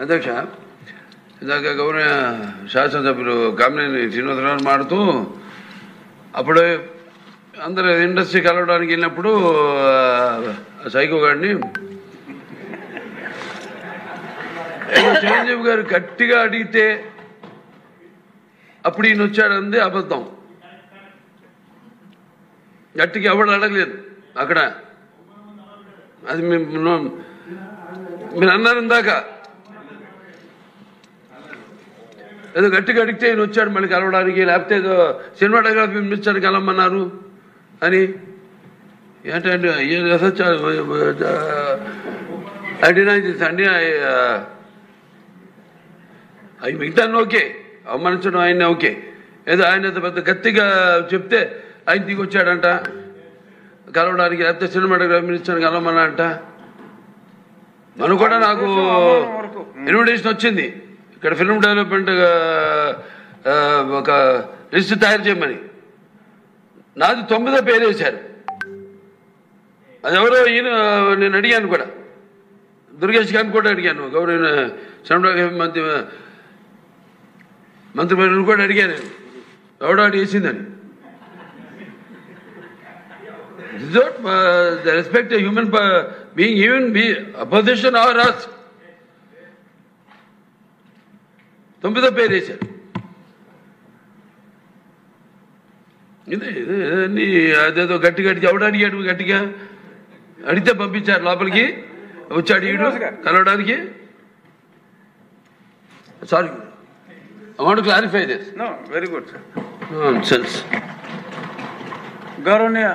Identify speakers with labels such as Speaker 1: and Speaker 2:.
Speaker 1: అధ్యక్ష, ఇందాక గౌరవ శాసనసభ్యులు కామినేని శ్రీనివాసరావు మాడుతూ అప్పుడు అందరూ ఇండస్ట్రీ కలవడానికి వెళ్ళినప్పుడు సైకో గారిని చిరంజీవి గారు గట్టిగా అడిగితే అప్పుడు ఈయన వచ్చాడంది అబద్ధం. గట్టిగా ఎవడు అడగలేదు అక్కడ. అది మీరు అన్నారు ఇందాక, ఏదో గట్టిగా అడిగితే ఈయన వచ్చాడు మళ్ళీ కలవడానికి, లేకపోతే ఏదో సినిమాటోగ్రఫీ మినిస్టర్ కలవమన్నారు అని. ఏంటంటే అండి అవి మిగతా ఓకే, అవమానించడం ఆయన ఓకే. ఏదో ఆయన పెద్ద గట్టిగా చెప్తే ఆయన దిగి వచ్చాడంట కలవడానికి, లేకపోతే సినిమాటోగ్రఫీ మినిస్టర్ కలవమన్నా అంట. మనం కూడా నాకు ఇన్విటేషన్ వచ్చింది ఇక్కడ ఫిల్మ్ డెవలప్మెంట్ ఒక లిస్ట్ తయారు చేయమని. నాది 9వ పేరు వేశారు. అది ఎవరో ఈయన నేను అడిగాను కూడా, దుర్గేష్ గారిని కూడా అడిగాను, గౌరవ సినిమాటోగ్రఫీ మంత్రి కూడా అడిగాను నేను, ఎవడో అడిగేసిందని. The respect a human being, even be opposition or us. 9వ పేరు వేశారు. ఇదే అదేదో గట్టిగా ఎవడు అడిగాడు, గట్టిగా అడిగితే పంపించారు లోపలికి, వచ్చాడు ఈడు కలవడానికి. Sorry, I want to clarify this.
Speaker 2: No, very good, sir.
Speaker 1: Nonsense.
Speaker 2: Gauraniya